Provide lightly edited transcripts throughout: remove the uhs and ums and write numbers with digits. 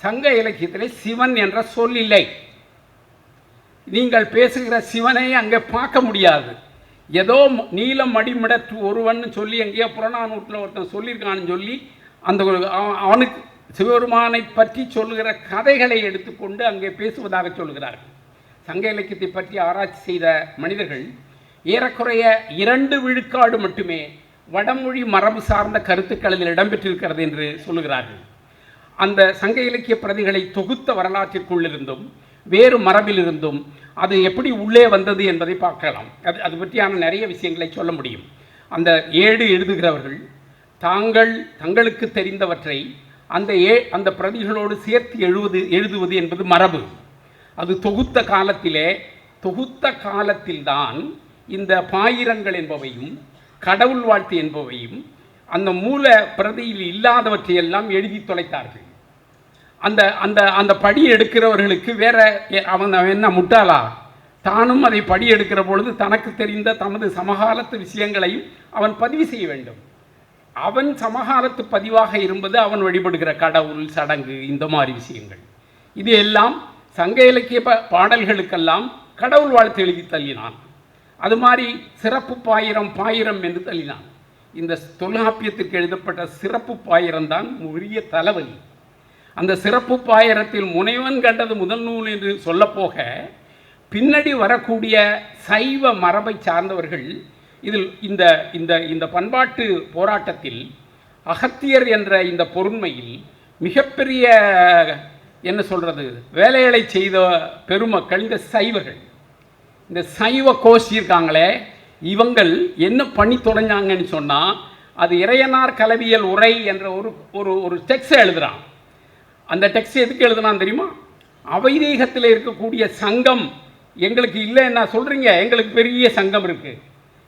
சங்க இலக்கியத்திலே சிவன் என்ற சொல் இல்லை. நீங்கள் பேசுகிற சிவனை அங்கே பார்க்க முடியாது. ஏதோ நீலம் மடிமிடற்று ஒருவன் சொல்லி எங்கேயோ புறநானூற்றில் ஒருத்தன் சொல்லியிருக்கான்னு சொல்லி அந்த அவனுக்கு சிவபெருமானை பற்றி சொல்லுகிற கதைகளை எடுத்துக்கொண்டு அங்கே பேசுவதாக சொல்கிறார்கள். சங்க இலக்கியத்தை பற்றி ஆராய்ச்சி செய்த மனிதர்கள் ஏறக்குறைய 2 விழுக்காடு மட்டுமே வடமொழி மரபு சார்ந்த கருத்துக்களில் இடம்பெற்றிருக்கிறது என்று சொல்லுகிறார்கள். அந்த சங்க இலக்கிய பிரதிகளை தொகுத்த வரலாற்றிற்குள்ளிருந்தும் வேறு மரபிலிருந்தும் அது எப்படி உள்ளே வந்தது என்பதை பார்க்கலாம். அது பற்றியான நிறைய விஷயங்களை சொல்ல முடியும். அந்த ஏடு எழுதுகிறவர்கள் தங்களுக்கு தெரிந்தவற்றை அந்த பிரதிகளோடு சேர்த்து எழுதுவது என்பது மரபு. அது தொகுத்த காலத்தில்தான் இந்த பாயிரங்கள் என்பவையும் கடவுள் வாழ்த்து என்பவையும் அந்த மூல பிரதியில் இல்லாதவற்றையெல்லாம் எழுதி தொலைத்தார்கள். அந்த அந்த அந்த படி எடுக்கிறவர்களுக்கு வேற அவன் என்ன முட்டாளா? தானும் அதை படி எடுக்கிற பொழுது தனக்கு தெரிந்த தமது சமகாலத்து விஷயங்களையும் அவன் பதிவு செய்ய வேண்டும். அவன் சமகாலத்து பதிவாக இருப்பது அவன் வழிபடுகிற கடவுள் சடங்கு இந்த மாதிரி விஷயங்கள். இது எல்லாம் சங்க இலக்கிய பாடல்களுக்கெல்லாம் கடவுள் வாழ்த்து எழுதி தள்ளினான். அது மாதிரி சிறப்பு பாயிரம் என்று தள்ளினான். இந்த தொல்காப்பியத்திற்கு எழுதப்பட்ட சிறப்பு பாயிரம் தான் உரிய தலைவலி. அந்த சிறப்பு பாயிரத்தில் முனைவன் கண்டது முதல் நூல் என்று சொல்லப்போக பின்னாடி வரக்கூடிய சைவ மரபை சார்ந்தவர்கள் இதில் இந்த இந்த இந்த பண்பாட்டு போராட்டத்தில் அகத்தியர் என்ற இந்த பொருண்மையில் மிகப்பெரிய என்ன சொல்கிறது வேலைகளை செய்த பெருமக்கள் இந்த சைவர்கள். இந்த சைவ கோஷி இருக்காங்களே, இவங்கள் என்ன பண்ணி தொலைஞ்சாங்கன்னு சொன்னால் அது இறையனார் கலவியல் உரை என்ற ஒரு டெக்ஸ்ட் எழுதுகிறான். அந்த டெக்ஸ்ட் எதுக்கு எழுதுனான்னு தெரியுமா? அவைதீகத்தில் இருக்கக்கூடிய சங்கம் எங்களுக்கு இல்லை என்ன சொல்கிறீங்க, எங்களுக்கு பெரிய சங்கம் இருக்குது,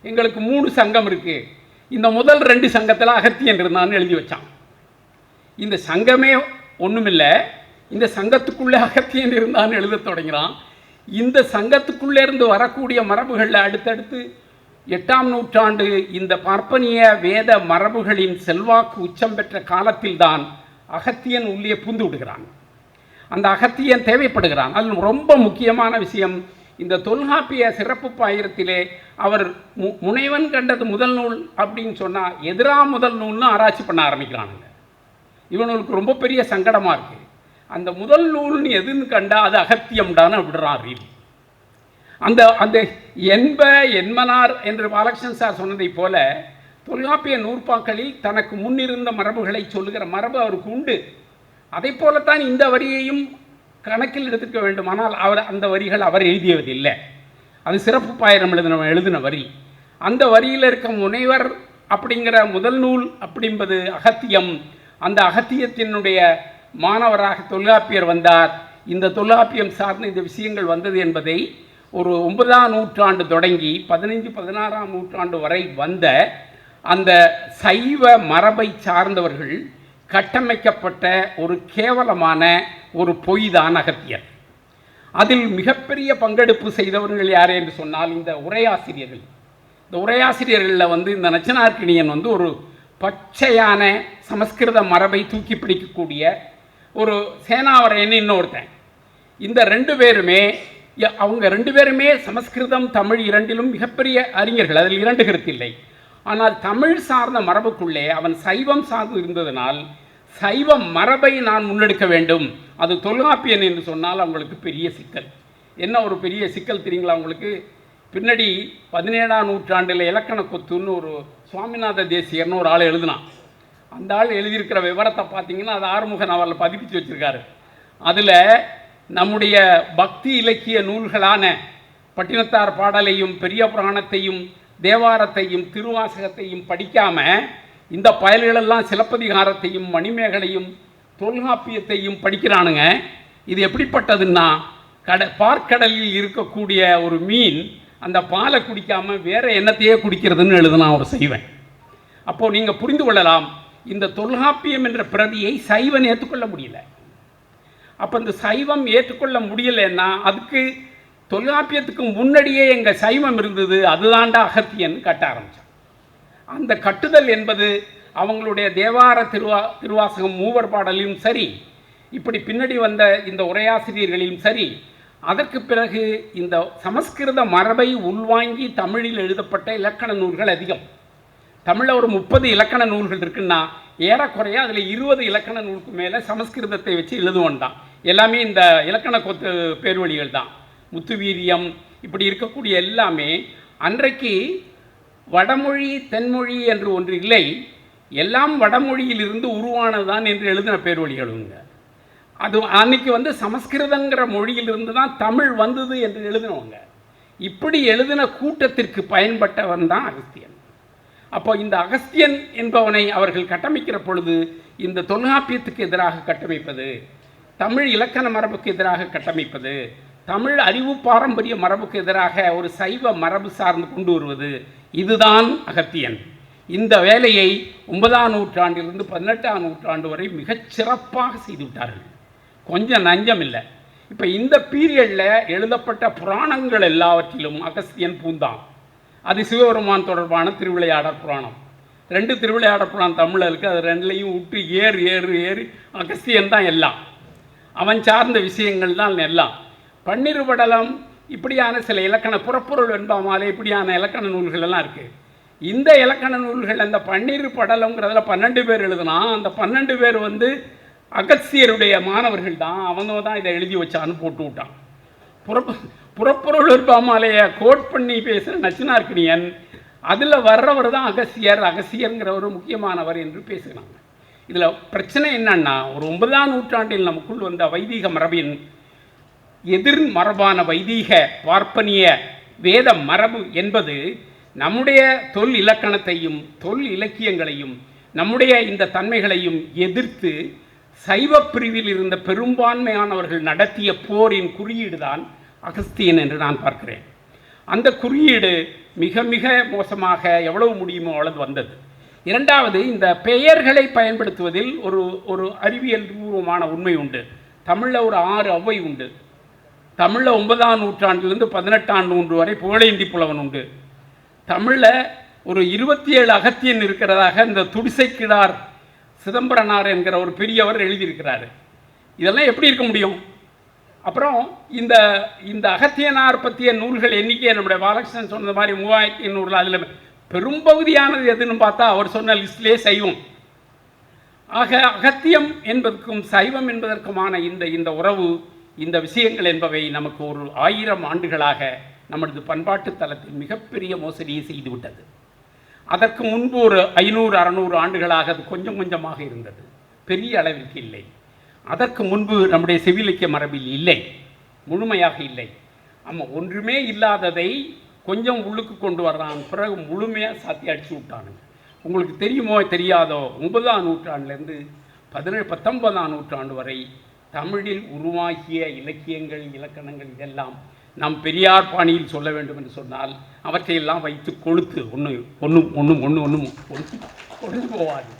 எங்களுக்கு 3 சங்கம் இருக்குது, இந்த முதல் 2 சங்கத்தில் அகத்தியன் இருந்தான்னு எழுதி வச்சான். இந்த சங்கமே ஒன்றுமில்லை, இந்த சங்கத்துக்குள்ளே அகத்தியன் இருந்தான்னு எழுத தொடங்கிறான். இந்த சங்கத்துக்குள்ளேருந்து வரக்கூடிய மரபுகளில் அடுத்தடுத்து 8ஆம் நூற்றாண்டு இந்த பார்ப்பனிய வேத மரபுகளின் செல்வாக்கு உச்சம் பெற்ற காலத்தில்தான் அகத்தியன் உள்ளே புந்து விடுகிறான். அந்த அகத்தியன் தேவைப்படுகிறான். அதில் ரொம்ப முக்கியமான விஷயம், இந்த தொல்காப்பிய சிறப்பு பாயிரத்திலே அவர் முனைவன் கண்டது முதல் நூல் அப்படின்னு சொன்னால் முதல் நூல்னு ஆராய்ச்சி பண்ண ஆரம்பிக்கிறானுங்க. இவனுக்கு ரொம்ப பெரிய சங்கடமாக இருக்குது. அந்த முதல் நூல்னு எதுன்னு கண்டா அது அகத்தியம்டான்னு விடுறான் ரீதி. அந்த என்மனார் என்று பாலகிருஷ்ணன் சார் சொன்னதை போல தொல்காப்பிய நூற்பாக்களில் தனக்கு முன்னிருந்த மரபுகளை சொல்லுகிற மரபு அவருக்கு உண்டு. அதை போலத்தான் இந்த வரியையும் கணக்கில் எடுத்துக்க வேண்டும். ஆனால் அந்த வரிகள் அவர் எழுதியதில்லை. அது சிறப்பு பாயிரம் எழுதின வரி. அந்த வரியில் இருக்க முனைவர் அப்படிங்கிற முதல் நூல் அப்படின்பது அகத்தியம். அந்த அகத்தியத்தினுடைய மாணவராக தொல்காப்பியர் வந்தார். இந்த தொல்காப்பியம் சார்ந்த இந்த விஷயங்கள் வந்தது என்பதை ஒரு 9ஆம் நூற்றாண்டு தொடங்கி 15-16ஆம் நூற்றாண்டு வரை வந்த அந்த சைவ மரபை சார்ந்தவர்கள் கட்டமைக்கப்பட்ட ஒரு கேவலமான ஒரு பொய் தான் அகத்தியர். அதில் மிகப்பெரிய பங்கெடுப்பு செய்தவர்கள் யார் என்று சொன்னால் இந்த உரையாசிரியர்கள். இந்த உரையாசிரியர்களில் இந்த நச்சினார்க்கினியன் ஒரு பச்சையான சமஸ்கிருத மரபை தூக்கி பிடிக்கக்கூடிய ஒரு சேனாவரையன் இன்னொருத்தன். இந்த 2 பேருமே அவங்க 2 பேருமே சமஸ்கிருதம் தமிழ் இரண்டிலும் மிகப்பெரிய அறிஞர்கள். அதில் 2 கருத்து இல்லை. ஆனால் தமிழ் சார்ந்த மரபுக்குள்ளே அவன் சைவம் சார்ந்து இருந்ததனால் சைவ மரபை நான் முன்னெடுக்க வேண்டும். அது தொல்காப்பியன் என்று சொன்னால் அவங்களுக்கு பெரிய சிக்கல். என்ன ஒரு பெரிய சிக்கல் தெரியுங்களா அவங்களுக்கு? பின்னாடி 17ஆம் நூற்றாண்டில் இலக்கண கொத்துன்னு ஒரு சுவாமிநாத தேசியர்னு ஒரு ஆள் எழுதினான். அந்த ஆள் எழுதியிருக்கிற விவரத்தை பார்த்தீங்கன்னா அது ஆறுமுக நாவலில் பதிப்பிச்சு வச்சுருக்காரு. அதில் நம்முடைய பக்தி இலக்கிய நூல்களான பட்டினத்தார் பாடலையும் பெரிய புராணத்தையும் தேவாரத்தையும் திருவாசகத்தையும் படிக்காமல் இந்த பயல்களெல்லாம் சிலப்பதிகாரத்தையும் மணிமேகலையும் தொல்காப்பியத்தையும் படிக்கிறானுங்க. இது எப்படிப்பட்டதுன்னா பார்க்கடலில் இருக்கக்கூடிய ஒரு மீன் அந்த பாலை குடிக்காமல் வேறு என்னத்தையே குடிக்கிறதுன்னு எழுதுனா ஒரு சைவன். அப்போது நீங்கள் புரிந்து கொள்ளலாம், இந்த தொல்காப்பியம் என்ற பிரதியை சைவன் ஏற்றுக்கொள்ள முடியல. அப்போ இந்த சைவம் ஏற்றுக்கொள்ள முடியலைன்னா அதுக்கு தொல்காப்பியத்துக்கு முன்னாடியே எங்கள் சைவம் இருந்தது, அதுதாண்டா அகத்தியன் கட்ட ஆரம்பித்தான். அந்த கட்டுதல் என்பது அவங்களுடைய தேவார திருவாசகம் மூவர் பாடலையும் சரி, இப்படி பின்னாடி வந்த இந்த உரையாசிரியர்களிலும் சரி, அதற்கு பிறகு இந்த சமஸ்கிருத மரபை உள்வாங்கி தமிழில் எழுதப்பட்ட இலக்கண நூல்கள் அதிகம். தமிழில் ஒரு 30 இலக்கண நூல்கள் இருக்குன்னா ஏறக்குறைய அதில் 20 இலக்கண நூலுக்கு மேலே சமஸ்கிருதத்தை வச்சு எழுதுவோம் தான். எல்லாமே இந்த இலக்கண கொத்து பேர்வழிகள் தான். முத்துவீரியம் இப்படி இருக்கக்கூடிய எல்லாமே அன்றைக்கு வடமொழி தென்மொழி என்று ஒன்று இல்லை, எல்லாம் வடமொழியிலிருந்து உருவானதுதான் என்று எழுதின பேர்வழிகளுங்க. அது அன்னைக்கு சமஸ்கிருதங்கிற மொழியிலிருந்து தான் தமிழ் வந்தது என்று எழுதினவங்க. இப்படி எழுதின கூட்டத்திற்கு பயன்பட்டவன் தான் அகஸ்தியன். அப்போ இந்த அகஸ்தியன் என்பவனை அவர்கள் கட்டமைக்கிற பொழுது இந்த தொல்காப்பியத்துக்கு எதிராக கட்டமைப்பது, தமிழ் இலக்கண மரபுக்கு எதிராக கட்டமைப்பது, தமிழ் அறிவு பாரம்பரிய மரபுக்கு எதிராக ஒரு சைவ மரபு சார்ந்து கொண்டு வருவது, இதுதான் அகத்தியன். இந்த வேலையை 9ஆம் நூற்றாண்டிலிருந்து 18ஆம் நூற்றாண்டு வரை மிகச்சிறப்பாக செய்துவிட்டார்கள். கொஞ்சம் நஞ்சம் இல்லை. இப்போ இந்த பீரியடில் எழுதப்பட்ட புராணங்கள் எல்லாவற்றிலும் அகஸ்தியன் பூந்தான். அது சிவபெருமான் தொடர்பான திருவிளையாடற் புராணம். 2 திருவிளையாடற் புராணம் தமிழில் இருக்குது. அது 2லையும் விட்டு ஏறு அகஸ்தியன் தான் எல்லாம். அவன் சார்ந்த விஷயங்கள் தான் எல்லாம். பன்னிரு படலம் இப்படியான சில இலக்கண புறப்பொருள் வெண்பாமாலை இப்படியான இலக்கண நூல்கள் எல்லாம் இருக்குது. இந்த இலக்கண நூல்கள் அந்த பன்னிரு படலங்கிறதுல 12 பேர் எழுதுனா, அந்த 12 பேர் அகஸ்தியருடைய மாணவர்கள் தான். அவங்க தான் இதை எழுதி வச்சான்னு போட்டு விட்டான். புறப்பொருள் வெண்பாமாலையை கோட் பண்ணி பேசுகிற நச்சினார்க்கினியன் அதில் வர்றவர் தான் அகஸ்தியருங்கிற ஒரு முக்கியமானவர் என்று பேசுகிறாங்க. இதில் பிரச்சனை என்னன்னா, ஒரு 9ஆம் நூற்றாண்டில் நமக்குள் வந்த வைதீக மரபின் எதிர் மரபான வைதீக பார்ப்பனிய வேத மரபு என்பது நம்முடைய தொல் இலக்கணத்தையும் தொல் இலக்கியங்களையும் நம்முடைய இந்த தன்மைகளையும் எதிர்த்து சைவ பிரிவில் இருந்த பெரும்பான்மையானவர்கள் நடத்திய போரின் குறியீடு தான் அகஸ்தியன் என்று நான் பார்க்கிறேன். அந்த குறியீடு மிக மிக மோசமாக எவ்வளவு முடியுமோ அவ்வளவு வந்தது. இரண்டாவது, இந்த பெயர்களை பயன்படுத்துவதில் ஒரு அறிவியல் பூர்வமான உண்மை உண்டு. தமிழில் ஒரு 6 ஔவை உண்டு. தமிழில் 9ஆம் நூற்றாண்டிலிருந்து 18ஆம் நூற்று வரை புகழேந்தி புலவன் உண்டு. தமிழில் ஒரு 27 அகத்தியன் இருக்கிறதாக இந்த துடிசைக்கிடார் சிதம்பரனார் என்கிற ஒரு பெரியவர் எழுதியிருக்கிறாரு. இதெல்லாம் எப்படி இருக்க முடியும்? அப்புறம் இந்த அகத்தியனார் பற்றிய நூல்கள் எண்ணிக்கை நம்முடைய பாலகிருஷ்ணன் சொன்னது மாதிரி 3800. அதில் பெரும்பகுதியானது எதுன்னு பார்த்தா அவர் சொன்ன லிஸ்ட்லேயே சைவம். ஆக அகத்தியம் என்பதற்கும் சைவம் என்பதற்குமான இந்த உறவு, இந்த விஷயங்கள் என்பவை நமக்கு ஒரு 1000 ஆண்டுகளாக நமது பண்பாட்டு தளத்தில் மிகப்பெரிய மோசடியை செய்துவிட்டது. அதற்கு முன்பு ஒரு 500-600 ஆண்டுகளாக அது கொஞ்சம் கொஞ்சமாக இருந்தது, பெரிய அளவிற்கு இல்லை. அதற்கு முன்பு நம்முடைய செவிலிக்க மரபில் இல்லை, முழுமையாக இல்லை. ஆமாம், ஒன்றுமே இல்லாததை கொஞ்சம் உள்ளுக்கு கொண்டு வர்றான், பிறகு முழுமையாக சாத்தி அடிச்சு விட்டானுங்க. உங்களுக்கு தெரியுமோ தெரியாதோ, 9ஆம் நூற்றாண்டிலிருந்து 19ஆம் நூற்றாண்டு வரை தமிழில் உருவாகிய இலக்கியங்கள் இலக்கணங்கள் இதெல்லாம் நாம் பெரியார் பாணியில் சொல்ல வேண்டும் என்று சொன்னால் அவற்றையெல்லாம் வைத்து கொளுத்து ஒன்று போவாது.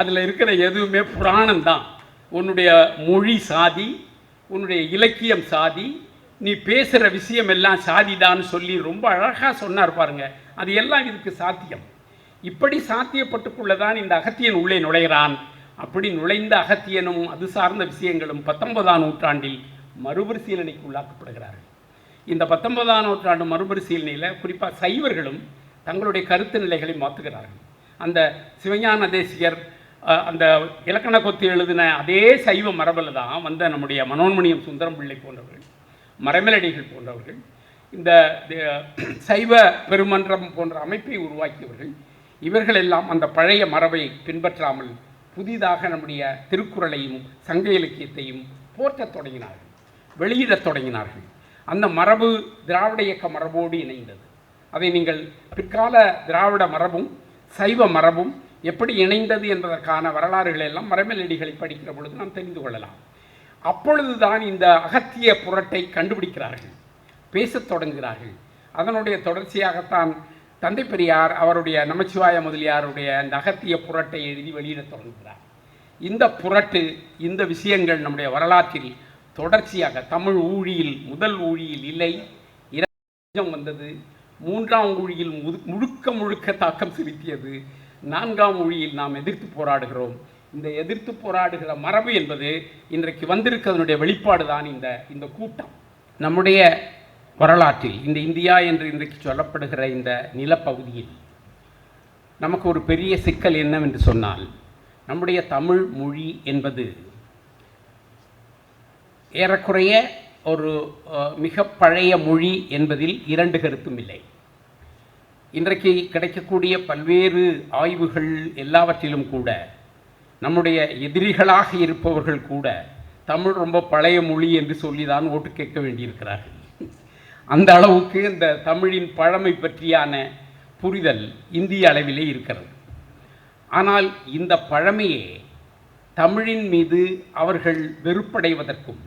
அதில் இருக்கிற எதுவுமே புராணம்தான். உன்னுடைய மொழி சாதி, உன்னுடைய இலக்கியம் சாதி, நீ பேசுகிற விஷயம் எல்லாம் சாதிதான்னு சொல்லி ரொம்ப அழகாக சொன்னார் பாருங்க. அது எல்லாம் இதுக்கு சாத்தியம். இப்படி சாத்தியப்பட்டுக்குள்ளதான் இந்த அகத்தியன் உள்ளே நுழைகிறான். அப்படி நுழைந்த அகத்தியனும் அது சார்ந்த விஷயங்களும் 19ஆம் நூற்றாண்டில் மறுபரிசீலனைக்கு உள்ளாக்கப்படுகிறார்கள். இந்த 19ஆம் நூற்றாண்டு மறுபரிசீலனையில் குறிப்பாக சைவர்களும் தங்களுடைய கருத்து நிலைகளை மாற்றுகிறார்கள். அந்த சிவஞான தேசிகர் அந்த இலக்கண கொத்து எழுதின அதே சைவ மரபில் தான் வந்த நம்முடைய மனோன்மணியம் சுந்தரம் பிள்ளை போன்றவர்கள், மறைமலடிகள் போன்றவர்கள், இந்த சைவ பெருமன்றம் போன்ற அமைப்பை உருவாக்கியவர்கள். இவர்கள் எல்லாம் அந்த பழைய மரபை பின்பற்றாமல் புதிதாக நம்முடைய திருக்குறளையும் சங்க இலக்கியத்தையும் போற்றத் தொடங்கினார்கள், வெளியிடத் தொடங்கினார்கள். அந்த மரபு திராவிட இயக்க மரபோடு இணைந்தது. அதை நீங்கள் பிற்கால திராவிட மரபும் சைவ மரபும் எப்படி இணைந்தது என்பதற்கான வரலாறுகளை எல்லாம் மறைமலடிகளை படிக்கிற பொழுது நாம் தெரிந்து கொள்ளலாம். அப்பொழுதுதான் இந்த அகத்திய புரட்டை கண்டுபிடிக்கிறார்கள், பேசத் தொடங்குகிறார்கள். அதனுடைய தொடர்ச்சியாகத்தான் தந்தை பெரியார் அவருடைய நமச்சிவாய முதலியாருடைய அந்த அகத்திய புரட்டை எழுதி வெளியிடத் தொடங்குகிறார். இந்த புரட்டு, இந்த விஷயங்கள் நம்முடைய வரலாற்றில் தொடர்ச்சியாக தமிழ் ஊழியில் முதல் ஊழியில் இல்லை, 2 வந்தது, 3ஆம் ஊழியில் முழுக்க தாக்கம் செலுத்தியது, 4ஆம் ஊழியில் நாம் எதிர்த்து போராடுகிறோம். இந்த எதிர்த்து போராடுகிற மரபு என்பது இன்றைக்கு வந்திருக்கிறதனுடைய வெளிப்பாடு தான் இந்த கூட்டம். நம்முடைய வரலாற்றில் இந்த இந்தியா என்று இன்றைக்கு சொல்லப்படுகிற இந்த நிலப்பகுதியில் நமக்கு ஒரு பெரிய சிக்கல் என்னவென்று சொன்னால், நம்முடைய தமிழ் மொழி என்பது ஏறக்குறைய ஒரு மிக பழைய மொழி என்பதில் இரண்டு கருத்தும் இல்லை. இன்றைக்கு கிடைக்கக்கூடிய பல்வேறு ஆய்வுகள் எல்லாவற்றிலும் கூட நம்முடைய எதிரிகளாக இருப்பவர்கள் கூட தமிழ் ரொம்ப பழைய மொழி என்று சொல்லி தான் ஓட்டு கேட்க வேண்டியிருக்கிறார்கள். அந்த அளவுக்கு இந்த தமிழின் பழமை பற்றியான புரிதல் இந்திய அளவிலே இருக்கிறது. ஆனால் இந்த பழமையே தமிழின் மீது அவர்கள் வெறுப்படைவதற்கும்,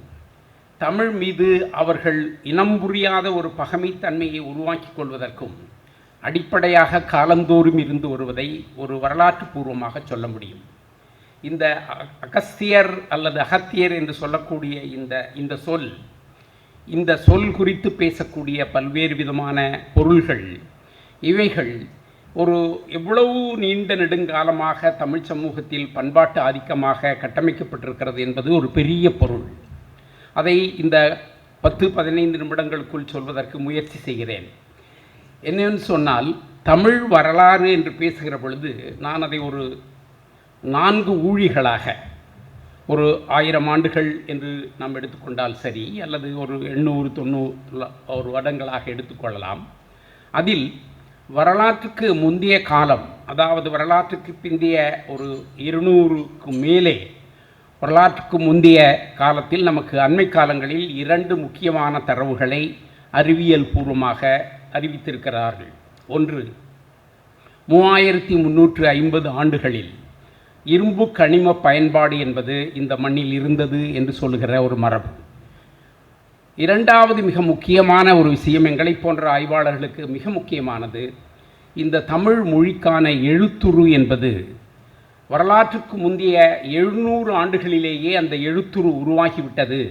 தமிழ் மீது அவர்கள் இனம் புரியாத ஒரு பகைமைத்தன்மையை உருவாக்கி கொள்வதற்கும் அடிப்படையாக காலந்தோறும் இருந்து வருவதை ஒரு வரலாற்று பூர்வமாக சொல்ல முடியும். இந்த அகஸ்தியர் அல்லது அகத்தியர் என்று சொல்லக்கூடிய இந்த சொல் குறித்து பேசக்கூடிய பல்வேறு விதமான பொருள்கள், இவைகள் ஒரு எவ்வளவு நீண்ட நெடுங்காலமாக தமிழ் சமூகத்தில் பண்பாட்டு ஆதிக்கமாக கட்டமைக்கப்பட்டிருக்கிறது என்பது ஒரு பெரிய பொருள். அதை இந்த 10-15 நிமிடங்களுக்குள் சொல்வதற்கு முயற்சி செய்கிறேன். என்னென்னு சொன்னால், தமிழ் வரலாறு என்று பேசுகிற பொழுது நான் அதை ஒரு 4 ஊழிகளாக, ஒரு 1000 ஆண்டுகள் என்று நாம் எடுத்துக்கொண்டால் சரி, அல்லது ஒரு 800-900 வருடங்களாக எடுத்துக்கொள்ளலாம். அதில் வரலாற்றுக்கு முந்தைய காலம், அதாவது வரலாற்றுக்கு பிந்தைய ஒரு 200க்கு மேலே வரலாற்றுக்கு முந்தைய காலத்தில் நமக்கு அண்மை காலங்களில் 2 முக்கியமான தரவுகளை அறிவியல் பூர்வமாக அறிவித்திருக்கிறார்கள். ஒன்று, 3350 ஆண்டுகளில் இரும்பு கனிம பயன்பாடு என்பது இந்த மண்ணில் இருந்தது என்று சொல்லுகிற ஒரு மரபு. இரண்டாவது மிக முக்கியமான ஒரு விஷயம், எங்களை போன்ற ஆய்வாளர்களுக்கு மிக முக்கியமானது, இந்த தமிழ் மொழிக்கான எழுத்துரு என்பது வரலாற்றுக்கு முந்தைய 700 ஆண்டுகளிலேயே அந்த எழுத்துரு உருவாகிவிட்டது.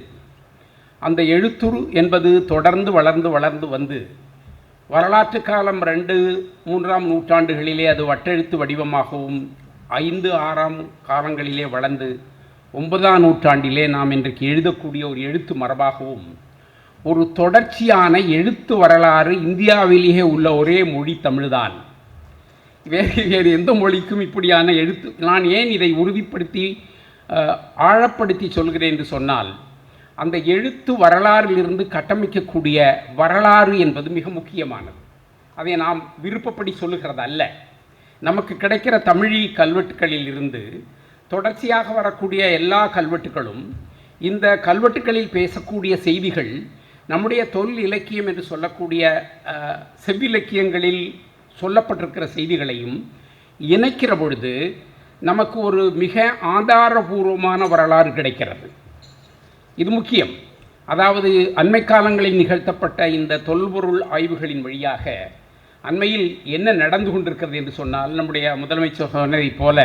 அந்த எழுத்துரு என்பது தொடர்ந்து வளர்ந்து வந்து வரலாற்று காலம் 2-3ஆம் நூற்றாண்டுகளிலே அது வட்டெழுத்து வடிவமாகவும் 5-6ஆம் காலங்களிலே வளர்ந்து 9ஆம் நூற்றாண்டிலே நாம் இன்றைக்கு எழுதக்கூடிய ஒரு எழுத்து மரபாகவும் ஒரு தொடர்ச்சியான எழுத்து வரலாறு இந்தியாவிலேயே உள்ள ஒரே மொழி தமிழ்தான். வேறு எந்த மொழிக்கும் இப்படியான எழுத்து, நான் ஏன் இதை உறுதிப்படுத்தி ஆழப்படுத்தி சொல்கிறேன் என்று சொன்னால், அந்த எழுத்து வரலாறிலிருந்து கட்டமைக்கக்கூடிய வரலாறு என்பது மிக முக்கியமானது. அதை நாம் விருப்பப்படி சொல்லுகிறது அல்ல. நமக்கு கிடைக்கிற தமிழ் கல்வெட்டுக்களில் இருந்து தொடர்ச்சியாக வரக்கூடிய எல்லா கல்வெட்டுகளும், இந்த கல்வெட்டுக்களில் பேசக்கூடிய செய்திகள் நம்முடைய தொல் இலக்கியம் என்று சொல்லக்கூடிய செவ்விலக்கியங்களில் சொல்லப்பட்டிருக்கிற செய்திகளையும் இணைக்கிற பொழுது நமக்கு ஒரு மிக ஆதாரபூர்வமான வரலாறு கிடைக்கிறது. இது முக்கியம். அதாவது அண்மை காலங்களில் நிகழ்த்தப்பட்ட இந்த தொல்பொருள் ஆய்வுகளின் வழியாக அண்மையில் என்ன நடந்து கொண்டிருக்கிறது என்று சொன்னால், நம்முடைய முதலமைச்சர் சொன்னதைப் போல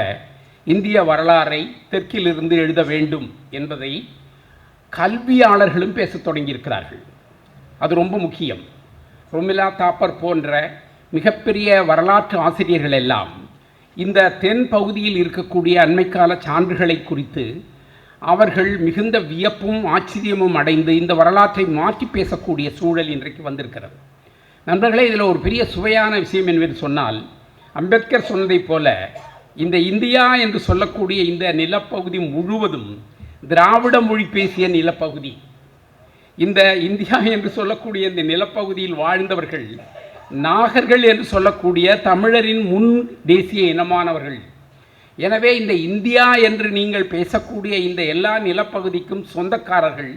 இந்திய வரலாறை தெற்கிலிருந்து எழுத வேண்டும் என்பதை கல்வியாளர்களும் பேசத் தொடங்கியிருக்கிறார்கள். அது ரொம்ப முக்கியம். ரொமிலா தாப்பர் போன்ற மிகப்பெரிய வரலாற்று ஆசிரியர்கள் எல்லாம் இந்த தென் பகுதியில் இருக்கக்கூடிய அண்மைக்கால சான்றுகளை குறித்து அவர்கள் மிகுந்த வியப்பும் ஆச்சரியமும் அடைந்து இந்த வரலாற்றை மாற்றி பேசக்கூடிய சூழல் இன்றைக்கு வந்திருக்கிறது. நண்பர்களே, இதில் ஒரு பெரிய சுவையான விஷயம் என்று சொன்னால், அம்பேத்கர் சொன்னதைப் போல இந்த இந்தியா என்று சொல்லக்கூடிய இந்த நிலப்பகுதி முழுவதும் திராவிட மொழி பேசிய நிலப்பகுதி. இந்த இந்தியா என்று சொல்லக்கூடிய இந்த நிலப்பகுதியில் வாழ்ந்தவர்கள் நாகர்கள் என்று சொல்லக்கூடிய தமிழரின் முன் தேசிய இனமானவர்கள். எனவே இந்த இந்தியா என்று நீங்கள் பேசக்கூடிய இந்த எல்லா நிலப்பகுதிக்கும் சொந்தக்காரர்கள்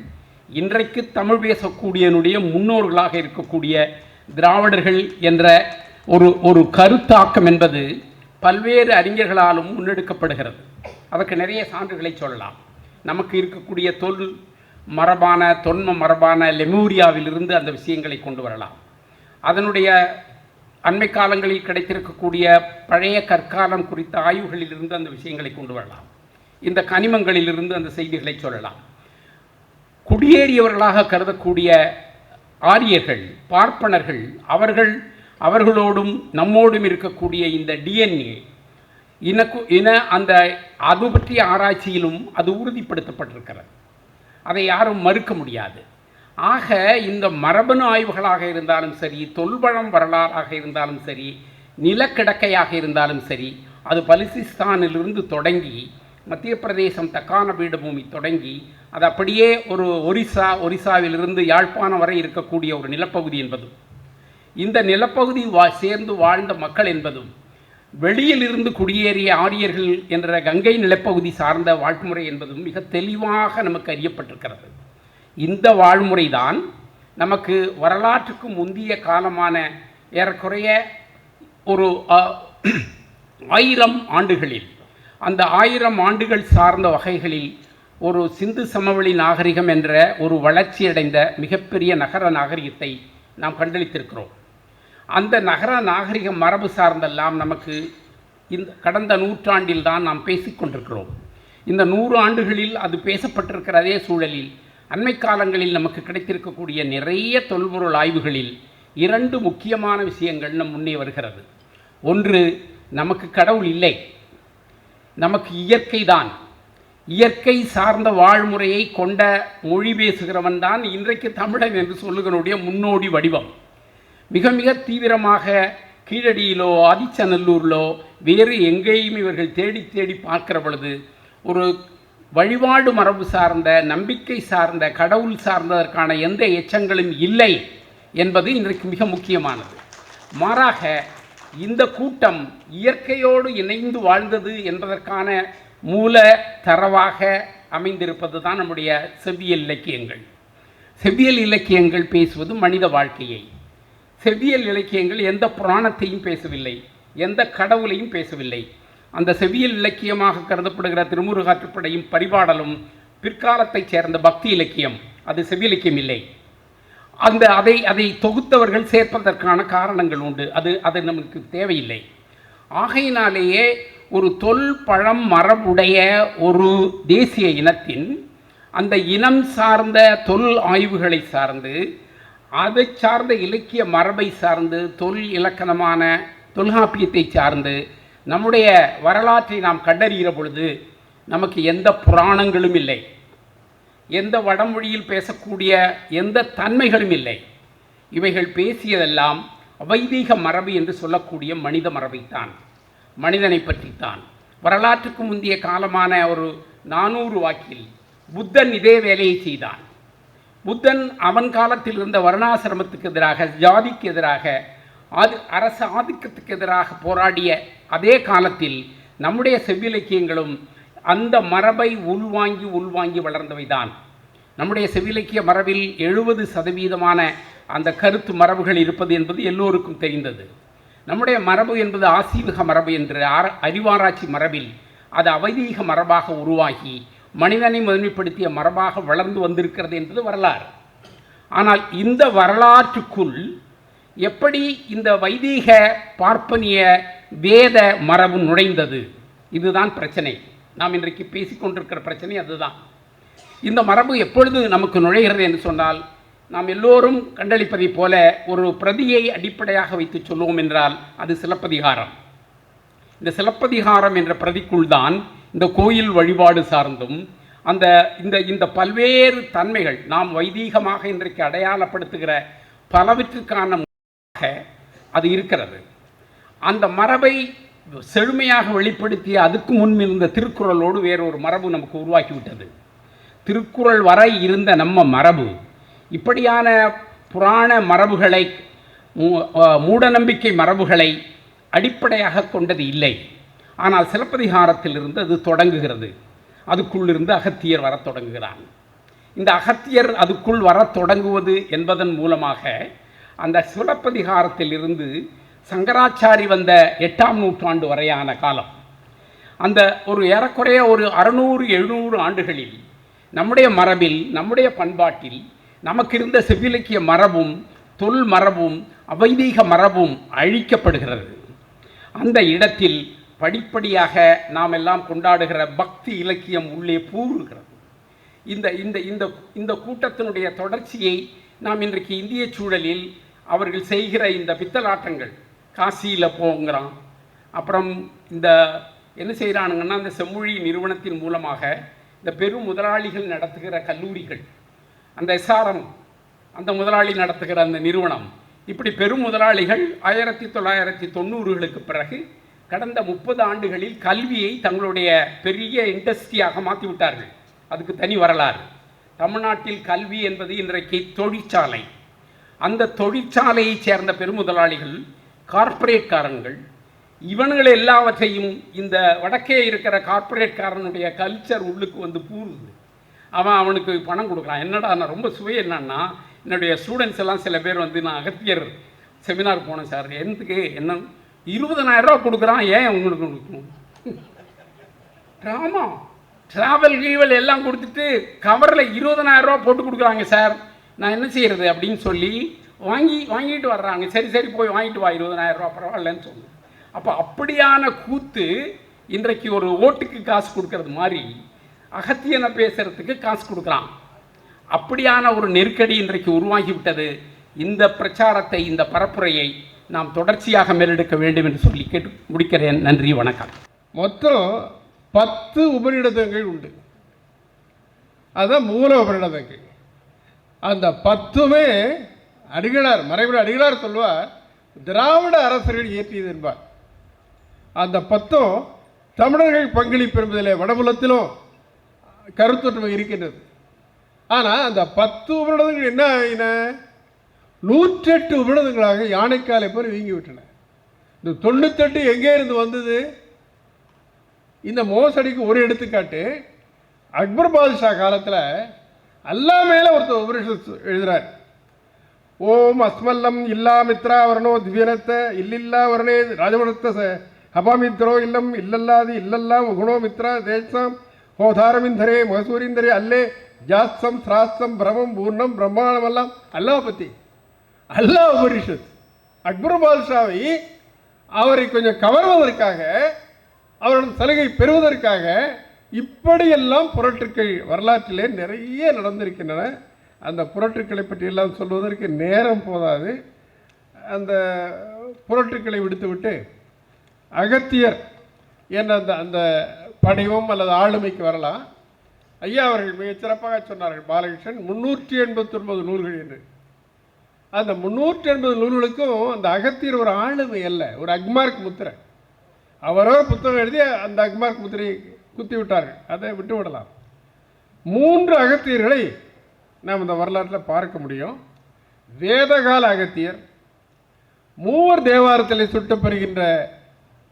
இன்றைக்கு தமிழ் பேசக்கூடியனுடைய முன்னோர்களாக இருக்கக்கூடிய திராவிடர்கள் என்ற ஒரு கருத்தாக்கம் என்பது பல்வேறு அறிஞர்களாலும் முன்னெடுக்கப்படுகிறது. அதற்கு நிறைய சான்றுகளை சொல்லலாம். நமக்கு இருக்கக்கூடிய தொன்ம மரபான லெமூரியாவிலிருந்து அந்த விஷயங்களை கொண்டு வரலாம். அதனுடைய அண்மை காலங்களில் கிடைத்திருக்கக்கூடிய பழைய கற்காலம் குறித்த ஆய்வுகளிலிருந்து அந்த விஷயங்களை கொண்டு வரலாம். இந்த கனிமங்களிலிருந்து அந்த செய்திகளை சொல்லலாம். குடியேறியவர்களாக கருதக்கூடிய ஆரியர்கள், பார்ப்பனர்கள், அவர்களோடும் நம்மோடும் இருக்கக்கூடிய இந்த டிஎன்ஏ, அந்த அது பற்றிய ஆராய்ச்சியிலும் அது உறுதிப்படுத்தப்பட்டிருக்கிறது. அதை யாரும் மறுக்க முடியாது. ஆக இந்த மரபணு ஆய்வுகளாக இருந்தாலும் சரி, தொல்பழம் வரலாறாக இருந்தாலும் சரி, நிலக்கிடக்கையாக இருந்தாலும் சரி, அது பலுசிஸ்தானிலிருந்து தொடங்கி மத்திய பிரதேசம் தக்கான பீடபூமி தொடங்கி அது அப்படியே ஒரு ஒரிசாவிலிருந்து யாழ்ப்பாணம் வரை இருக்கக்கூடிய ஒரு நிலப்பகுதி என்பதும், இந்த நிலப்பகுதி சேர்ந்து வாழ்ந்த மக்கள் என்பதும், வெளியில் இருந்து குடியேறிய ஆரியர்கள் என்ற கங்கை நிலப்பகுதி சார்ந்த வாழ்முறை என்பதும் மிக தெளிவாக நமக்கு அறியப்பட்டிருக்கிறது. இந்த வாழ்முறைதான் நமக்கு வரலாற்றுக்கு முந்திய காலமான ஏறக்குறைய ஒரு 1000 ஆண்டுகளில், அந்த 1000 ஆண்டுகள் சார்ந்த வகைகளில் ஒரு சிந்து சமவெளி நாகரிகம் என்ற ஒரு வளர்ச்சியடைந்த மிகப்பெரிய நகர நாகரிகத்தை நாம் கண்டளித்திருக்கிறோம். அந்த நகர நாகரிக மரபு சார்ந்தெல்லாம் நமக்கு இந்த கடந்த நூற்றாண்டில் தான் நாம் பேசிக்கொண்டிருக்கிறோம். இந்த 100 ஆண்டுகளில் அது பேசப்பட்டிருக்கிற அதே சூழலில் அண்மை காலங்களில் நமக்கு கிடைத்திருக்கக்கூடிய நிறைய தொல்பொருள் ஆய்வுகளில் 2 முக்கியமான விஷயங்கள் நம் முன்னே வருகிறது. ஒன்று, நமக்கு கடவுள் இல்லை, நமக்கு இயற்கை தான். இயற்கை சார்ந்த வாழ்முறையை கொண்ட மொழி பேசுகிறவன் தான் இன்றைக்கு தமிழன் என்று சொல்லுகிறனுடைய முன்னோடி வடிவம். மிக மிக தீவிரமாக கீழடியிலோ ஆதிச்சநல்லூரிலோ வேறு எங்கேயும் இவர்கள் தேடி தேடி பார்க்கிற பொழுது ஒரு வழிபாடு மரபு சார்ந்த, நம்பிக்கை சார்ந்த, கடவுள் சார்ந்ததற்கான எந்த எச்சங்களும் இல்லை என்பது இன்றைக்கு மிக முக்கியமானது. மாறாக இந்த கூட்டம் இயற்கையோடு இணைந்து வாழ்ந்தது என்பதற்கான மூல தரவாக அமைந்திருப்பது தான் நம்முடைய செவ்வியல் இலக்கியங்கள். செவ்வியல் இலக்கியங்கள் பேசுவது மனித வாழ்க்கையை. செவ்வியல் இலக்கியங்கள் எந்த புராணத்தையும் பேசவில்லை, எந்த கடவுளையும் பேசவில்லை. அந்த செவ்வியல் இலக்கியமாக கருதப்படுகிற திருமுருகாற்றுப்படையும் பரிபாடலும் பிற்காலத்தைச் சேர்ந்த பக்தி இலக்கியம், அது செவ்வியலிக்கியம் இல்லை. அதை தொகுத்தவர்கள் சேர்ப்பதற்கான காரணங்கள் உண்டு. அது நமக்கு தேவையில்லை. ஆகையினாலேயே ஒரு தொல் பழம் மரபுடைய ஒரு தேசிய இனத்தின் அந்த இனம் சார்ந்த தொல் ஆய்வுகளை சார்ந்து, அதை சார்ந்த இலக்கிய மரபை சார்ந்து, தொல் இலக்கணமான தொல்காப்பியத்தை சார்ந்து நம்முடைய வரலாற்றை நாம் கண்டறிகிற பொழுது நமக்கு எந்த புராணங்களும் இல்லை, எந்த வடமொழியில் பேசக்கூடிய எந்த தன்மைகளும் இல்லை. இவைகள் பேசியதெல்லாம் வைதீக மரபு என்று சொல்லக்கூடிய மனித மரபைத்தான், மனிதனை பற்றித்தான். வரலாற்றுக்கு முந்தைய காலமான ஒரு 400 வாக்கில் புத்தன் இதே வேலையை செய்தான். புத்தன் அவன் காலத்தில் இருந்த வர்ணாசிரமத்துக்கு எதிராக, ஜாதிக்கு எதிராக, அரசு ஆதிக்கத்துக்கு எதிராக போராடிய அதே காலத்தில் நம்முடைய செவ்விலக்கியங்களும் அந்த மரபை உள்வாங்கி வளர்ந்தவைதான். நம்முடைய செவ்விலக்கிய மரபில் 70% அந்த கருத்து மரபுகள் இருப்பது என்பது எல்லோருக்கும் தெரிந்தது. நம்முடைய மரபு என்பது ஆசீவக மரபு என்று அறிவாராய்ச்சி மரபில் அது அவைதீக மரபாக உருவாகி மனிதனை முதன்மைப்படுத்திய மரபாக வளர்ந்து வந்திருக்கிறது என்பது வரலாறு. ஆனால் இந்த வரலாற்றுக்குள் எப்படி இந்த வைதீக பார்ப்பனிய வேத மரபு நுழைந்தது? இதுதான் பிரச்சனை. நாம் இன்றைக்கு பேசிக்கொண்டிருக்கிற பிரச்சனை அதுதான். இந்த மரபு எப்பொழுது நமக்கு நுழைகிறது என்று சொன்னால், நாம் எல்லோரும் கண்டளிப்பதைப் போல ஒரு பிரதியை அடிப்படையாக வைத்து சொல்லுவோம் என்றால் அது சிலப்பதிகாரம். இந்த சிலப்பதிகாரம் என்ற பிரதிக்குள் தான் இந்த கோயில் வழிபாடு சார்ந்தும் அந்த இந்த பல்வேறு தன்மைகள் நாம் வைதீகமாக இன்றைக்கு அடையாளப்படுத்துகிற பலவற்றுக்கான அது இருக்கிறது. அந்த மரபை செழுமையாக வெளிப்படுத்திய அதுக்கு முன் இருந்த திருக்குறளோடு வேறொரு மரபு நமக்கு உருவாக்கிவிட்டது. திருக்குறள் வரை இருந்த நம்ம மரபு இப்படியான புராண மரபுகளை, மூடநம்பிக்கை மரபுகளை அடிப்படையாக கொண்டது இல்லை. ஆனால் சிலப்பதிகாரத்திலிருந்து அது தொடங்குகிறது. அதுக்குள்ளிருந்து அகத்தியர் வரத் தொடங்குகிறான். இந்த அகத்தியர் அதுக்குள் வரத் தொடங்குவது என்பதன் மூலமாக அந்த சிலப்பதிகாரத்திலிருந்து சங்கராச்சாரி வந்த 8ஆம் நூற்றாண்டு வரையான காலம், அந்த ஒரு ஏறக்குறைய ஒரு 600-700 ஆண்டுகளில் நம்முடைய மரபில், நம்முடைய பண்பாட்டில் நமக்கு இருந்த செவ்விலக்கிய மரபும் தொல் மரபும் அவைதீக மரபும் அழிக்கப்படுகிறது. அந்த இடத்தில் படிப்படியாக நாம் எல்லாம் கொண்டாடுகிற பக்தி இலக்கியம் உள்ளே பூறுகிறது. இந்த இந்த இந்த இந்த கூட்டத்தினுடைய தொடர்ச்சியை நாம் இன்றைக்கு இந்திய சூழலில் அவர்கள் செய்கிற இந்த பித்தலாட்டங்கள், காசியில் போங்கிறான், அப்புறம் இந்த என்ன செய்கிறானுங்கன்னா, அந்த செம்மொழி நிறுவனத்தின் மூலமாக இந்த பெரும் முதலாளிகள் நடத்துகிற கல்லூரிகள், அந்த எஸ்ஆர்எம் அந்த முதலாளி நடத்துகிற அந்த நிறுவனம், இப்படி பெரும் முதலாளிகள் 1990களுக்கு பிறகு கடந்த 30 ஆண்டுகளில் கல்வியை தங்களுடைய பெரிய இண்டஸ்ட்ரியாக மாற்றி விட்டார்கள். அதுக்கு தனி வரலாறு. தமிழ்நாட்டில் கல்வி என்பது இன்றைக்கு தொழிற்சாலை. அந்த தொழிற்சாலையை சேர்ந்த பெருமுதலாளிகள், கார்ப்பரேட்காரங்கள், இவன்கள் எல்லாவற்றையும் இந்த வடக்கே இருக்கிற கார்ப்பரேட்காரனுடைய கல்ச்சர் உள்ளுக்கு வந்து பூருது. அவனுக்கு பணம் கொடுக்குறான். என்னடா, நான் ரொம்ப சுவை என்னன்னா, என்னுடைய ஸ்டூடெண்ட்ஸ் எல்லாம் சில பேர் வந்து, நான் அகத்தியர் செமினார் போனேன் சார், எதுக்கு என்ன 20,000 ரூபா கொடுக்குறான், ஏன் உங்களுக்கு கொடுக்கணும்? ஆமாம், ட்ராவல் கீவல் எல்லாம் கொடுத்துட்டு கவரில் 20,000 ரூபா போட்டு கொடுக்குறாங்க சார், நான் என்ன செய்கிறது அப்படின்னு சொல்லி வாங்கிட்டு வர்றாங்க. சரி போய் வாங்கிட்டு வா, 20,000 ரூபா பரவாயில்லன்னு சொல்லு. அப்போ அப்படியான கூத்து இன்றைக்கு ஒரு ஓட்டுக்கு காசு கொடுக்கறது மாதிரி அகத்தியனை பேசுகிறதுக்கு காசு கொடுக்குறான். அப்படியான ஒரு நெருக்கடி இன்றைக்கு உருவாகிவிட்டது. இந்த பிரச்சாரத்தை, இந்த பரப்புரையை நாம் தொடர்ச்சியாக மேலெடுக்க வேண்டும் என்று சொல்லி கேட்டு முடிக்கிறேன். நன்றி, வணக்கம். மொத்தம் 10 உபநிடதங்கள் உண்டு. அதுதான் மூல உபநிடதங்கள். அந்த 10மே அடிகளார், மறைமுறை அடிகளார் சொல்வார், திராவிட அரசர்கள் இயற்றியது என்பார். அந்த 10ம் தமிழர்கள் பங்களிப்பு என்பதில் வடபுலத்திலும் கருத்தொற்றுமை இருக்கின்றது. ஆனால் அந்த 10 உபநிடதங்கள் என்ன ஆயின? 108 உபநிடதங்களாக யானைக்காலை போல் வீங்கிவிட்டன. இந்த 98 எங்கே இருந்து வந்தது? இந்த மோசடிக்கு ஒரு எடுத்துக்காட்டு, அக்பர் பாதுஷா காலத்தில் அல்லாஹ் மேலே ஒருத்தர் உபனிஷத்து எழுதுகிறார். ஓம் அஸ்மல்லம் இல்லா மித்ரா வர்ணோ திவ்யனத்த இல்லில்லா வர்ணே ராஜவனத்த ஹபாமித்ரோ இல்லம் இல்லல்லாது இல்லல்லாம் குணோ மித்ரா தேசம் ஹோதாரமிந்தரே மகசூரிந்தரே அல்லே ஜாஸ்தம் சிராஸ்தம் பிரமம் பூர்ணம் பிரம்மாண்டமெல்லாம் அல்லாஹ் பற்றி அல்லாஹ் உபனிஷத். அக்பர் பாதுஷாவை அவரை கொஞ்சம் கவர்வதற்காக, அவருடைய சலுகை பெறுவதற்காக இப்படியெல்லாம் புரட்டுக்கள் வரலாற்றிலே நிறைய நடந்திருக்கின்றன. அந்த புரட்டுக்களை பற்றியெல்லாம் சொல்வதற்கு நேரம் போதாது. அந்த புரட்டுக்களை விடுத்துவிட்டு அகத்தியர் என்ற அந்த படிவம் அல்லது ஆளுமைக்கு வரலாம். ஐயா அவர்கள் மிகச் சிறப்பாக சொன்னார்கள், பாலகிருஷ்ணன் 389 நூல்கள் என்று. அந்த 380 நூல்களுக்கும் அந்த அகத்தியர் ஒரு ஆளுமை அல்ல, ஒரு அக்மார்க் முத்திரை. அவரோ புத்தகம் எழுதி அந்த அக்மார்க் முத்திரையை குத்தி விட்டார்கள். அதை விட்டு விடலாம். 3 அகத்தியர்களை நாம் இந்த வரலாற்றில் பார்க்க முடியும். வேதகால அகத்தியர், மூவர் தேவாரத்தில் சுட்டப்பெறுகின்ற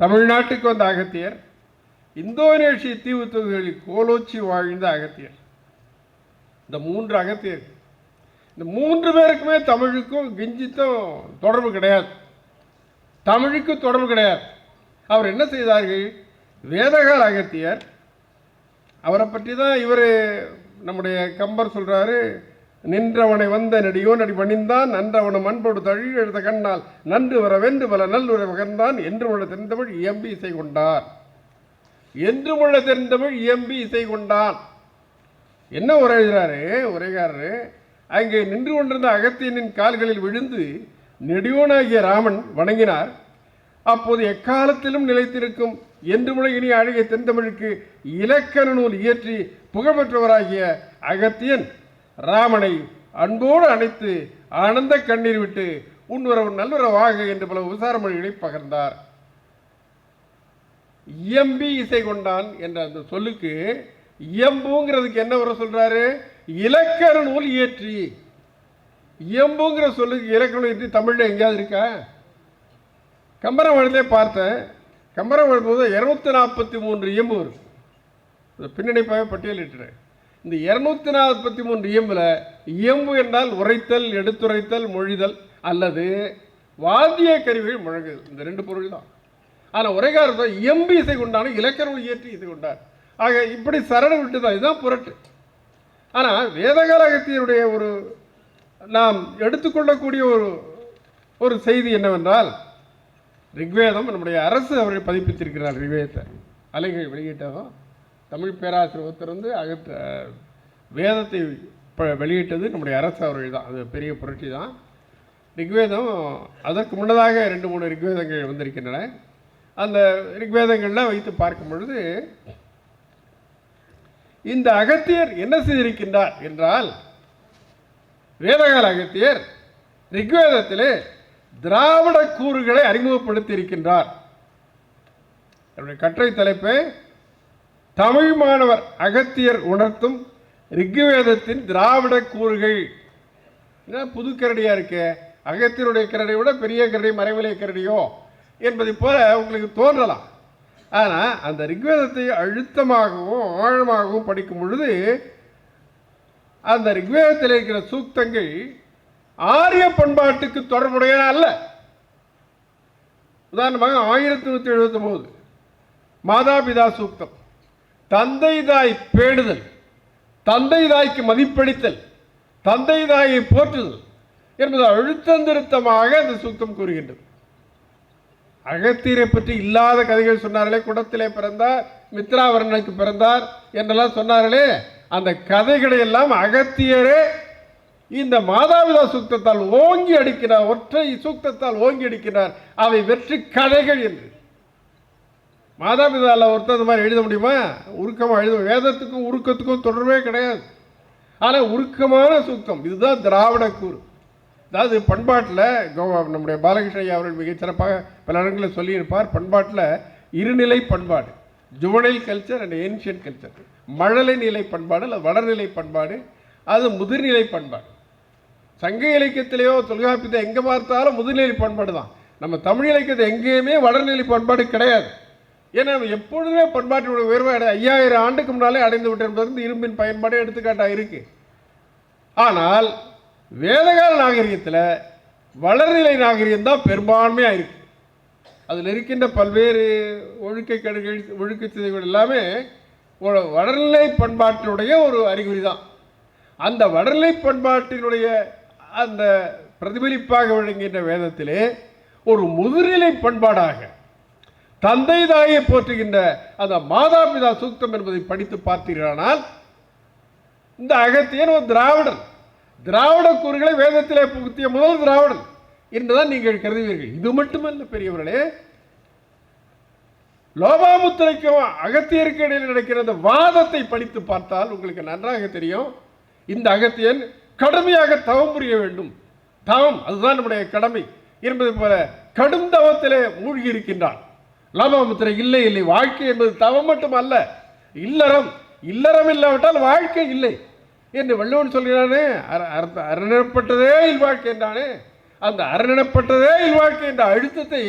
தமிழ்நாட்டுக்கு வந்த அகத்தியர், இந்தோனேஷிய தீவு தொகுதிகளில் கோலோச்சி வாழ்ந்த அகத்தியர். இந்த 3 அகத்தியர், இந்த 3 பேருக்குமே தமிழுக்கும் கிஞ்சித்தும் தொடர்பு கிடையாது. தமிழுக்கும் தொடர்பு கிடையாது. அவர் என்ன செய்தார்கள்? வேதகால அகத்தியர், அவரை பற்றி தான் இவர் நம்முடைய கம்பர் சொல்கிறாரு, நின்றவனை வந்த நடியோ நடி பணிந்தான் நன்றவனை மண்போடு தழி எழுத கண்ணால் நன்று வர வென்று பல நல்லுரை மகன்தான் என்று முள்ள தெரிந்தவள் இயம்பி இசை கொண்டார். என்று முள்ள தெரிந்தவள் இயம்பி இசை கொண்டான். என்ன உரை எழுதுறாரு உரைகாரரு? அங்கே நின்று கொண்டிருந்த அகத்தியனின் கால்களில் விழுந்து நெடியோனாகிய ராமன் வணங்கினார். அப்போது எக்காலத்திலும் நிலைத்திருக்கும் என்று முழங்கினி அழகிய தென்தமிழுக்கு இலக்கண நூல் இயற்றி புகழ்பெற்றவராகிய அகத்தியன் ராமனை அன்போடு அணைத்து ஆனந்த கண்ணீர் விட்டு உன்வரவு நல்லுறவாக என்று பல உபசார மொழிகளை பகர்ந்தார். இயம்பி இசை கொண்டான் என்ற அந்த சொல்லுக்கு இயம்புங்கிறதுக்கு என்ன வர சொல்றாரு? இலக்கண நூல் இயற்றி. இயம்புங்கிற சொல்லுக்கு இலக்கண நூல் இயற்றி தமிழில் எங்கேயாவது இருக்கா? கம்பராமாயணத்திலே பார்த்தேன். கம்பராமாயணம் போது 243 இயம்பு வரும். பின்னணிப்பாக பட்டியலிட்டுறேன். இந்த 243 இயம்பில் இயம்பு என்றால் உரைத்தல், எடுத்துரைத்தல், மொழிதல் அல்லது வாத்திய கருவிகள் முழங்குதல், இந்த 2 பொருள் தான். ஆனால் உரைகாரத்தை இயம்பு இசை கொண்டான இலக்கணம் இயற்றி இசை கொண்டார். ஆக இப்படி சரண விட்டு தான், இதுதான் புரட்டு. ஆனால் வேதகால அகத்தியருடைய ஒரு நாம் எடுத்துக்கொள்ளக்கூடிய ஒரு செய்தி என்னவென்றால், ரிக்வேதம் நம்முடைய அரசு அவர்கள் பதிப்பித்திருக்கிறார். ரிக்வேதத்தை அலைகள் வெளியிட்டதும் தமிழ் பேராசிரியர் ஒருத்தர் வந்து வேதத்தை வெளியிட்டது நம்முடைய அரசு அவர்கள் தான். அது பெரிய புரட்சி தான். ரிக்வேதம் அதற்கு முன்னதாக 2-3 ரிக்வேதங்கள் வந்திருக்கின்றன. அந்த ரிக்வேதங்கள்லாம் வைத்து பார்க்கும் பொழுது இந்த அகத்தியர் என்ன செய்திருக்கின்றார் என்றால், வேதகால அகத்தியர் ரிக்வேதத்திலே திராவிட கூறுகளை அறிமுகப்படுத்தி இருக்கின்றார். என்னுடைய கட்டுரை தலைப்பு தமிழ் மாணவர் அகத்தியர் உணர்த்தும் ரிக்வேதத்தின் திராவிட கூறுகள். புது கரடியா இருக்கு, அகத்தியருடைய கரடியை விட பெரிய கரடி மறைமலை கரடியோ என்பதை போல உங்களுக்கு தோன்றலாம். ஆனால் அந்த ரிக்வேதத்தை அழுத்தமாகவும் ஆழமாகவும் படிக்கும் பொழுது அந்த ரிக்வேதத்தில் இருக்கிற சூக்தங்கள் ஆரிய பண்பாட்டுக்கு தொடர்புடைய அல்ல. உதாரணமாக 1179 மாதாபிதா சூக்தம், தந்தை தாய் பேணுதல், தந்தை தாய்க்கு மதிப்பளித்தல், தந்தை தாயை போற்றுதல் என்பது அழுத்தந்திருத்தமாக அந்த சூக்தம் கூறுகின்றது. அகத்தியரை பற்றி இல்லாத கதைகள் சொன்னார்களே, குடத்திலே பிறந்தார், மித்ராவர்ணனுக்கு பிறந்தார் என்றெல்லாம் சொன்னார்களே, அந்த கதைகளை எல்லாம் அகத்தியரே இந்த மாதாபிதா சூக்தத்தால் ஓங்கி அடிக்கிறார், ஒற்றை சூக்தத்தால் ஓங்கி அடிக்கிறார். அவை வெற்றி கதைகள் என்று. மாதாபிதாவில் ஒருத்தர் மாதிரி எழுத முடியுமா? உருக்கமாக எழுத, வேதத்துக்கும் உருக்கத்துக்கும் தொடர்பே கிடையாது. ஆனால் உருக்கமான சூக்தம் இதுதான் திராவிட கூறு. அதாவது பண்பாட்டில் நம்முடைய பாலகிருஷ்ண ஐயா அவர்கள் மிகச் சிறப்பாக பல இடங்களில் சொல்லியிருப்பார். பண்பாட்டில் இருநிலை பண்பாடு, juvenile culture and ancient culture. மழலை நிலை பண்பாடு அல்லது வளர்நிலை பண்பாடு, அது முதிர்நிலை பண்பாடு. சங்க இலக்கியத்திலேயோ தொல்காப்பியத்தை எங்கே பார்த்தாலும் முதுநிலை பண்பாடு தான். நம்ம தமிழ் இலக்கியத்தை எங்கேயுமே வளர்நிலை பண்பாடு கிடையாது. ஏன்னா எப்பொழுதுமே பண்பாட்டினுடைய உயர்வாக 5000 ஆண்டுக்கு முன்னாலே அடைந்து விட்டு என்பது இரும்பின் பயன்பாடு எடுத்துக்காட்டாக இருக்கு. ஆனால் வேதகால நாகரிகத்தில் வளர்நிலை நாகரிகம் தான் பெரும்பான்மையாக இருக்கு. அதில் இருக்கின்ற பல்வேறு ஒழுக்க சிதைகள் எல்லாமே வளர்நிலை பண்பாட்டினுடைய ஒரு அறிகுறி தான். அந்த வளர்நிலை பண்பாட்டினுடைய அந்த பிரதிபலிப்பாக விளங்குகின்ற வேதத்திலே ஒரு முதுநிலை பண்பாடாக தந்தை தாயை போற்றுகின்ற அந்த மாதாபிதா சூக்தம் என்பதை படித்து பார்த்தீர்களானால் இந்த அகத்தியன் ஒரு திராவிடன், திராவிட கூறுகளை வேதத்திலே புகுத்திய முதல் திராவிடன் என்றுதான் நீங்கள் கருதுவீர்கள். இது மட்டுமல்ல பெரியவர்களே, லோபாமுத்திரைக்கும் அகத்தியருக்கு இடையில் நடக்கிற அந்த வாதத்தை படித்து பார்த்தால் உங்களுக்கு நன்றாக தெரியும். இந்த அகத்தியன் கடுமையாக தவம் புரிய வேண்டும், தவம் அதுதான் நம்முடைய கடமை என்பது போல கடும் தவத்திலே மூழ்கி இருக்கின்றான். லோபாமுத்திரை இல்லை இல்லை, வாழ்க்கை என்பது தவம் மட்டும் அல்ல, இல்லறம், இல்லறம் இல்லாவிட்டால் வாழ்க்கை இல்லை என்று வள்ளுவன் சொல்கிறானே. அரணப்பட்டதே இல்வாழ்க்கை என்றானே. அந்த அரணப்பட்டதே இல்வாழ்க்கை என்ற அழுத்தத்தை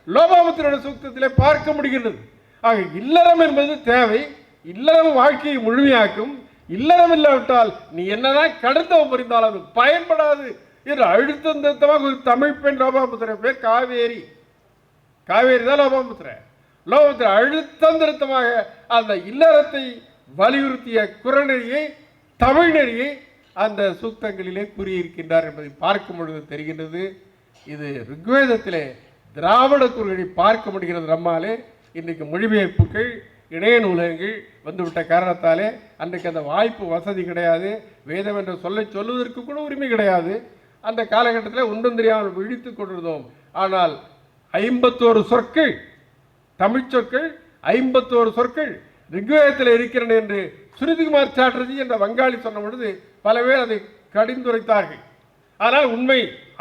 லோபாமுத்திரோட சூக்தத்திலே பார்க்க முடிகின்றது. ஆக இல்லறம் என்பது தேவை, இல்லறம் வாழ்க்கையை முழுமையாக்கும், இல்லறம் இல்லாவிட்டால் நீ என்னதான் கடந்தவம் புரிந்தால் அது பயன்படாது என்று அழுத்தந்தமாக ஒரு தமிழ் பெண் லோபாமுத்திரை பேர் காவேரி. காவேரி தான் லோபாமுத்திரை. லோபாமுத்திரை அழுத்தந்திருத்தமாக அந்த இல்லறத்தை வலியுறுத்திய குறநெறியை, தமிழ் நெறியை அந்த சூக்தங்களிலே கூறியிருக்கின்றார் என்பதை பார்க்கும் பொழுது தெரிகின்றது. இது ரிக்வேதத்திலே திராவிட கூறுகளை பார்க்க முடிகிறது. நம்மாலே இன்றைக்கு மொழிபெயர்ப்புகள், இணைய நூலகங்கள் வந்துவிட்ட காரணத்தாலே அன்றைக்கு அந்த வாய்ப்பு வசதி கிடையாது. வேதம் என்ற சொல்லுவதற்கு கூட உரிமை கிடையாது. அந்த காலகட்டத்தில் ஒன்றும் தெரியாமல் விழித்து கொண்டிருந்தோம். ஆனால் 51 சொற்கள், தமிழ் சொற்கள் 51 சொற்கள் ரிக்வேதத்தில் இருக்கிறன என்று சுருதிகுமார் சாட்டர்ஜி என்ற வங்காளி சொன்ன பொழுது பல பேர் அதை கடிந்துரைத்தார்கள். ஆனால் உண்மை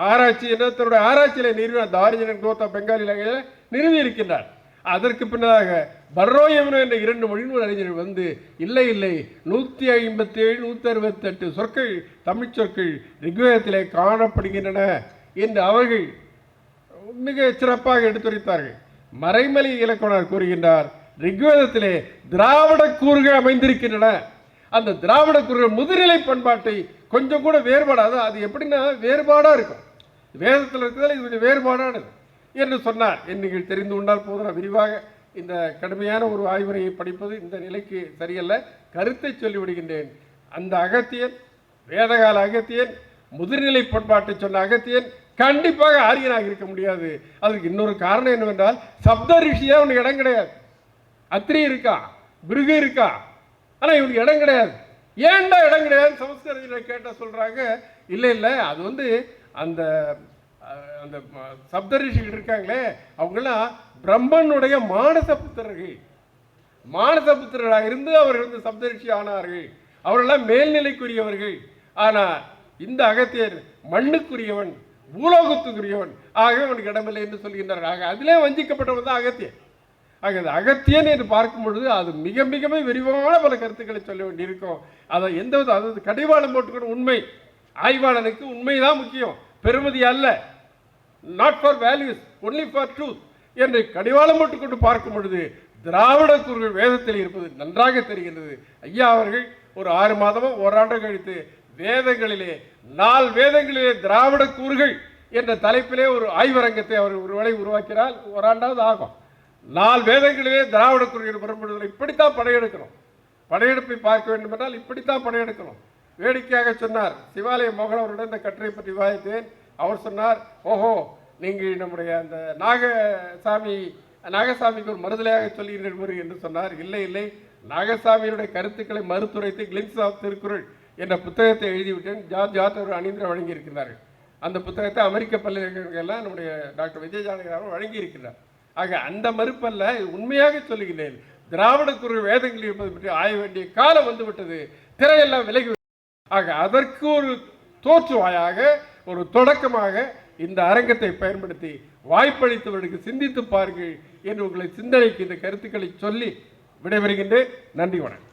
ஆராய்ச்சி என்ற தன்னுடைய ஆராய்ச்சியில நிறுவ அந்த original growth of Bengali language நிறுவி இருக்கின்றார். அதற்கு பின்னதாக பர்ரோயம்னோ என்ற 2 மொழிநூல் அறிஞர்கள் வந்து இல்லை இல்லை 157 168 சொற்கள் தமிழ் சொற்கள் ரிக்வேதத்திலே காணப்படுகின்றன என்று அவர்கள் மிக சிறப்பாக எடுத்துரைத்தார்கள். மறைமலை இலக்கணர் கூறுகின்றார், ரிக்வேதத்திலே திராவிட கூறுகள் அமைந்திருக்கின்றன. அந்த திராவிட கூறுகள் முதுநிலை பண்பாட்டை கொஞ்சம் கூட வேறுபாடாது. அது எப்படின்னா வேறுபாடாக இருக்கும், வேதத்தில் இருக்கிறதால இது கொஞ்சம் வேறுபாடானது என்று சொன்னார். நீங்கள் தெரிந்து கொண்டால் போதும். விரிவாக இந்த கடுமையான ஒரு ஆய்வுரையை படிப்பது இந்த நிலைக்கு சரியல்ல. கருத்தை சொல்லிவிடுகின்றேன். அந்த அகத்தியன், வேதகால அகத்தியன், முதிர்நிலை பண்பாட்டை சொன்ன அகத்தியன் கண்டிப்பாக ஆரியனாக இருக்க முடியாது. அதுக்கு இன்னொரு காரணம் என்னவென்றால் சப்த ரிஷியா அவனுக்கு இடம் கிடையாது. அத்திரி இருக்கா, பிருகு இருக்கா, ஆனால் இவனுக்கு இடம் கிடையாது. ஏன்டா இடம் கிடையாது? சமஸ்கிருதத்தில் கேட்டால் சொல்கிறாங்க, இல்லை இல்லை அது வந்து அந்த அந்த சப்தரிஷிகள் இருக்காங்களே அவங்கெல்லாம் பிரம்மனுடைய மானச புத்திரர்கள். மானச புத்திரராக இருந்து அவர்கள் வந்து சப்தரிஷி ஆனார்கள். அவரெல்லாம் மேல்நிலைக்குரியவர்கள். ஆனால் இந்த அகத்தியர் மண்ணுக்குரியவன், பூலோகத்துக்குரியவன், ஆகவே அவனுக்கு இடமில்லை என்று சொல்கின்றார். ஆக அதிலே வஞ்சிக்கப்பட்டவன் தான் அகத்தியன். ஆக அது அகத்தியன் என்று பார்க்கும் பொழுது அது மிக மிகவே விரிவான பல கருத்துக்களை சொல்ல வேண்டியிருக்கும். அதை எந்தவித அதாவது கடிவாளம் போட்டுக்கணும். உண்மை ஆய்வாளனுக்கு உண்மைதான் முக்கியம், பெருமதி அல்ல. Not for values, only for truth என்று கடிவாளம் போட்டுக்கொண்டு பார்க்கும் பொழுது திராவிட கூறுகள் வேதத்தில் இருப்பது நன்றாக தெரிகின்றது. ஐயா அவர்கள் ஒரு 6 மாதமோ ஓராண்டு கழித்து வேதங்களிலே 4 வேதங்களிலே திராவிட கூறுகள் என்ற தலைப்பிலே ஒரு ஆய்வரங்கத்தை அவர் ஒருவேளை உருவாக்கினால் ஓராண்டாவது ஆகும். 4 வேதங்களிலே திராவிட கூறுகள் புறப்படுவதில் இப்படித்தான் படையெடுக்கணும். படையெடுப்பை பார்க்க வேண்டும் என்றால் இப்படித்தான் படையெடுக்கணும். வேடிக்கையாக சொன்னார் சிவாலய மோகன் அவருடன் இந்த கட்டுரை பற்றி விவாதித்தேன். அவர் சொன்னார், ஓஹோ நீங்கள் நம்முடைய அந்த நாகசாமிக்கு ஒரு மறுதலையாக சொல்கிறீர்கள் என்று சொன்னார். இல்லை இல்லை, நாகசாமியினுடைய கருத்துக்களை மறுத்துரைத்து கிளிம்ஸ் ஆஃப் திருக்குறள் என்ற புத்தகத்தை எழுதிவிட்டேன். George author அணிந்திர வழங்கியிருக்கிறார்கள். அந்த புத்தகத்தை அமெரிக்க பல்கலைக்கழகங்கள்லாம் நம்முடைய டாக்டர் விஜய் ஜானகி வழங்கியிருக்கிறார். ஆக அந்த மறுப்பல்ல, உண்மையாக சொல்லுகிறேன். திராவிட கூறுகள் வேதங்கள் இருப்பது பற்றி ஆய வேண்டிய காலம் வந்துவிட்டது. திரையெல்லாம் விலகி. ஆக அதற்கு ஒரு தோற்றுவாயாக, ஒரு தொடக்கமாக இந்த அரங்கத்தை பயன்படுத்தி வாய்ப்பளித்தவர்களுக்கு சிந்தித்து பாருங்கள் என்று உங்களை சிந்தனைக்கு இந்த கருத்துக்களை சொல்லி விடைபெறுகின்றேன். நன்றி, வணக்கம்.